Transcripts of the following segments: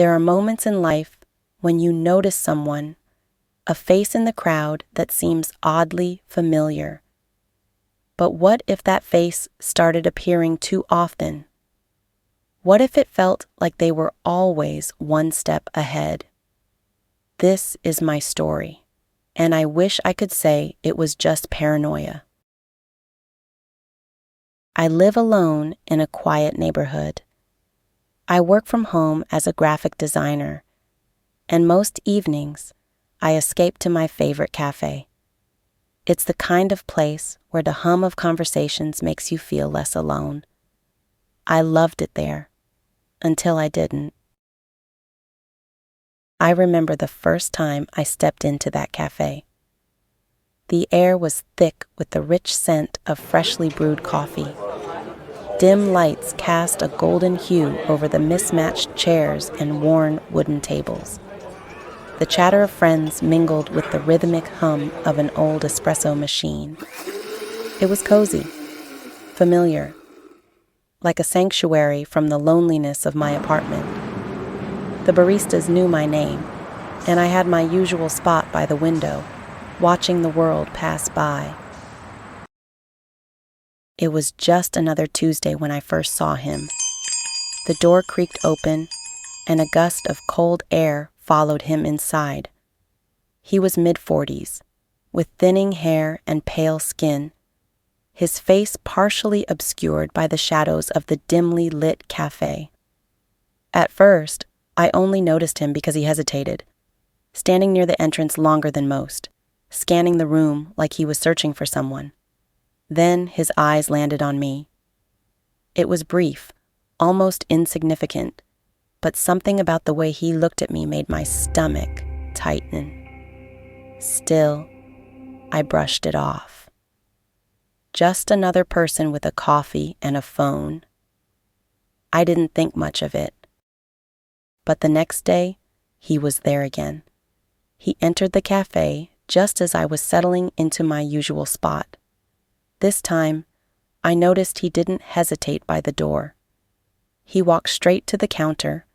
There are moments in life when you notice someone, a face in the crowd that seems oddly familiar. But what if that face started appearing too often? What if it felt like they were always one step ahead? This is my story, and I wish I could say it was just paranoia. I live alone in a quiet neighborhood. I work from home as a graphic designer, and most evenings, I escape to my favorite cafe. It's the kind of place where the hum of conversations makes you feel less alone. I loved it there, until I didn't. I remember the first time I stepped into that cafe. The air was thick with the rich scent of freshly brewed coffee. Dim lights cast a golden hue over the mismatched chairs and worn wooden tables. The chatter of friends mingled with the rhythmic hum of an old espresso machine. It was cozy, familiar, like a sanctuary from the loneliness of my apartment. The baristas knew my name, and I had my usual spot by the window, watching the world pass by. It was just another Tuesday when I first saw him. The door creaked open, and a gust of cold air followed him inside. He was mid-40s, with thinning hair and pale skin, his face partially obscured by the shadows of the dimly lit cafe. At first, I only noticed him because he hesitated, standing near the entrance longer than most, scanning the room like he was searching for someone. Then his eyes landed on me. It was brief, almost insignificant, but something about the way he looked at me made my stomach tighten. Still, I brushed it off. Just another person with a coffee and a phone. I didn't think much of it. But the next day, he was there again. He entered the cafe just as I was settling into my usual spot. This time, I noticed he didn't hesitate by the door. He walked straight to the counter,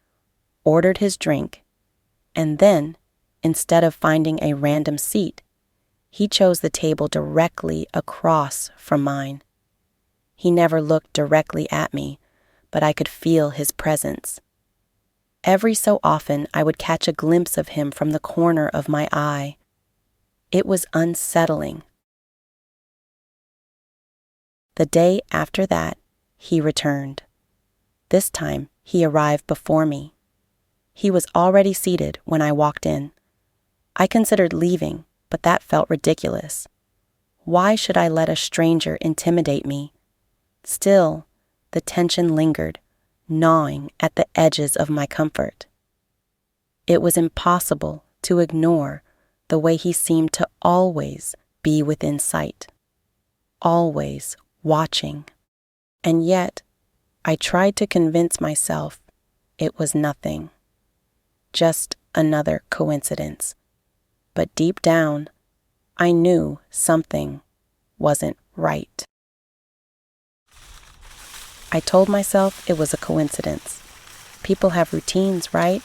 ordered his drink, and then, instead of finding a random seat, he chose the table directly across from mine. He never looked directly at me, but I could feel his presence. Every so often, I would catch a glimpse of him from the corner of my eye. It was unsettling. The day after that, he returned. This time, he arrived before me. He was already seated when I walked in. I considered leaving, but that felt ridiculous. Why should I let a stranger intimidate me? Still, the tension lingered, gnawing at the edges of my comfort. It was impossible to ignore the way he seemed to always be within sight, always watching. And yet, I tried to convince myself it was nothing, just another coincidence. But deep down, I knew something wasn't right. I told myself it was a coincidence. People have routines, right?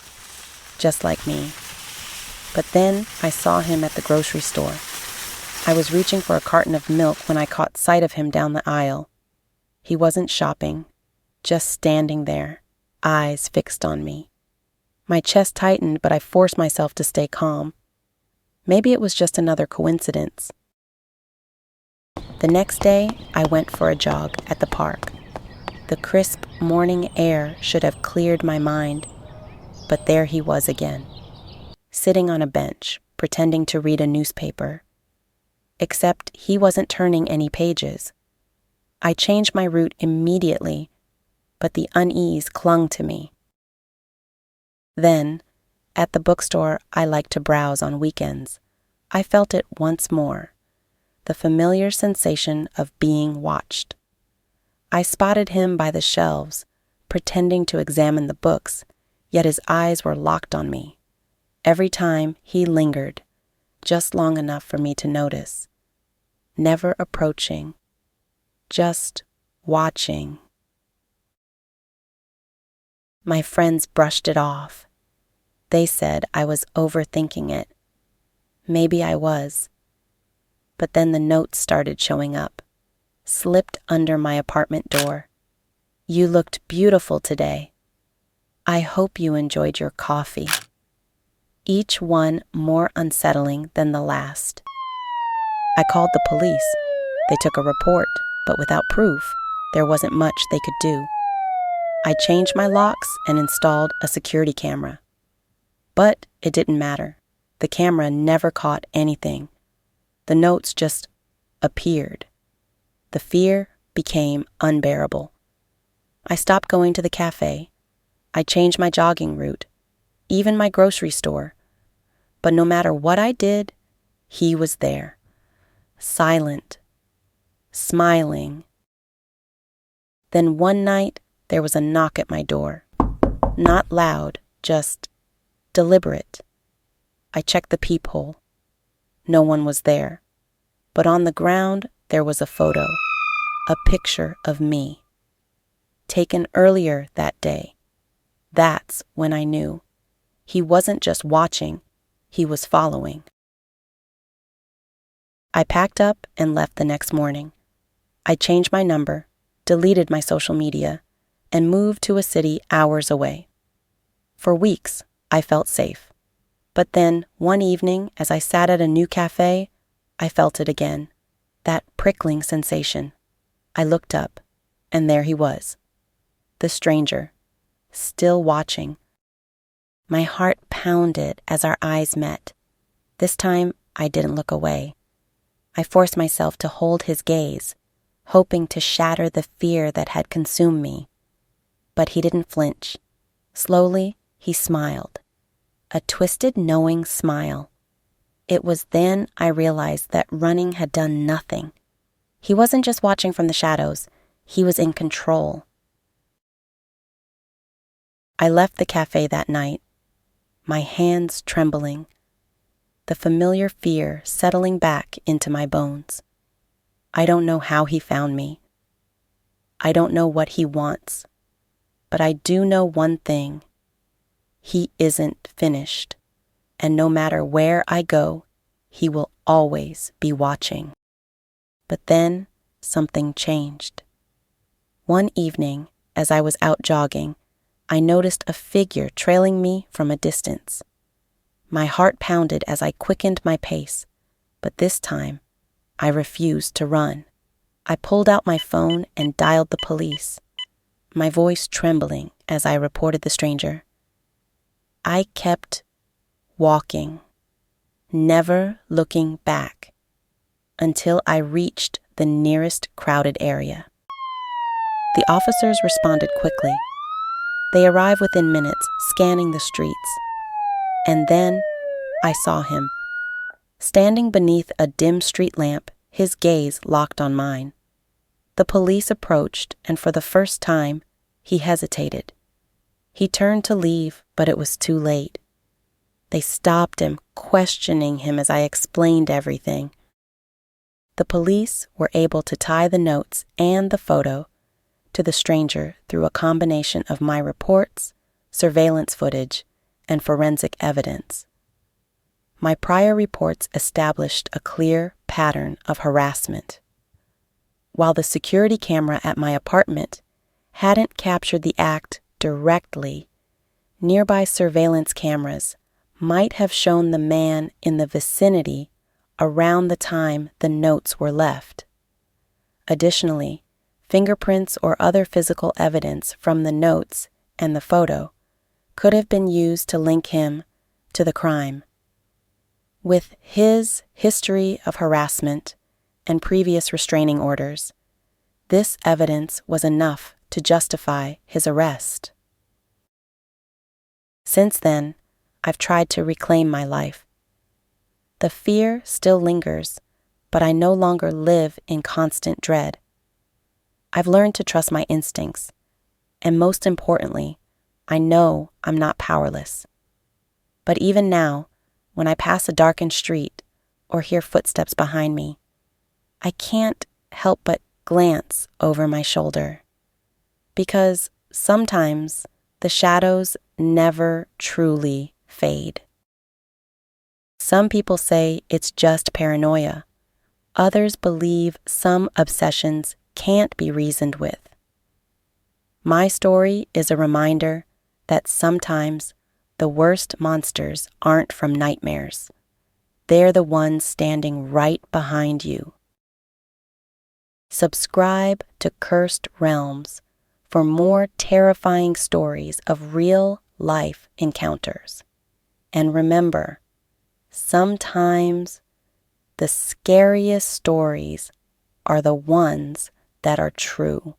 Just like me. But then I saw him at the grocery store. I was reaching for a carton of milk when I caught sight of him down the aisle. He wasn't shopping, just standing there, eyes fixed on me. My chest tightened, but I forced myself to stay calm. Maybe it was just another coincidence. The next day, I went for a jog at the park. The crisp morning air should have cleared my mind, but there he was again, sitting on a bench, pretending to read a newspaper. Except he wasn't turning any pages. I changed my route immediately, but the unease clung to me. Then, at the bookstore I like to browse on weekends, I felt it once more, the familiar sensation of being watched. I spotted him by the shelves, pretending to examine the books, yet his eyes were locked on me. Every time he lingered, just long enough for me to notice. Never approaching, just watching. My friends brushed it off, They said I was overthinking it. Maybe I was. But then the notes started showing up, slipped under my apartment door. You looked beautiful today. I hope you enjoyed your coffee. Each one more unsettling than the last. I called the police. They took a report, but without proof, there wasn't much they could do. I changed my locks and installed a security camera. But it didn't matter. The camera never caught anything. The notes just appeared. The fear became unbearable. I stopped going to the cafe. I changed my jogging route, even my grocery store. But no matter what I did, he was there, silent, smiling. Then one night, there was a knock at my door. Not loud, just deliberate. I checked the peephole. No one was there. But on the ground, there was a photo, a picture of me, taken earlier that day. That's when I knew. He wasn't just watching, he was following. I packed up and left the next morning. I changed my number, deleted my social media, and moved to a city hours away. For weeks, I felt safe. But then, one evening, as I sat at a new cafe, I felt it again, that prickling sensation. I looked up, and there he was, the stranger, still watching. My heart pounded as our eyes met. This time, I didn't look away. I forced myself to hold his gaze, hoping to shatter the fear that had consumed me. But he didn't flinch. Slowly, he smiled. A twisted, knowing smile. It was then I realized that running had done nothing. He wasn't just watching from the shadows. He was in control. I left the cafe that night, my hands trembling, the familiar fear settling back into my bones. I don't know how he found me. I don't know what he wants. But I do know one thing. He isn't finished, and no matter where I go, he will always be watching. But then something changed. One evening, as I was out jogging, I noticed a figure trailing me from a distance. My heart pounded as I quickened my pace, but this time, I refused to run. I pulled out my phone and dialed the police, my voice trembling as I reported the stranger. I kept walking, never looking back, until I reached the nearest crowded area. The officers responded quickly. They arrived within minutes, scanning the streets. And then I saw him. Standing beneath a dim street lamp, his gaze locked on mine. The police approached, and for the first time, he hesitated. He turned to leave, but it was too late. They stopped him, questioning him as I explained everything. The police were able to tie the notes and the photo to the stranger through a combination of my reports, surveillance footage, and forensic evidence. My prior reports established a clear pattern of harassment. While the security camera at my apartment hadn't captured the act directly, nearby surveillance cameras might have shown the man in the vicinity around the time the notes were left. Additionally, fingerprints or other physical evidence from the notes and the photo could have been used to link him to the crime. With his history of harassment and previous restraining orders, this evidence was enough to justify his arrest. Since then, I've tried to reclaim my life. The fear still lingers, but I no longer live in constant dread. I've learned to trust my instincts, and most importantly, I know I'm not powerless. But even now, when I pass a darkened street or hear footsteps behind me, I can't help but glance over my shoulder. Because sometimes the shadows never truly fade. Some people say it's just paranoia. Others believe some obsessions can't be reasoned with. My story is a reminder that sometimes the worst monsters aren't from nightmares. They're the ones standing right behind you. Subscribe to Cursed Realms for more terrifying stories of real-life encounters. And remember, sometimes the scariest stories are the ones that are true.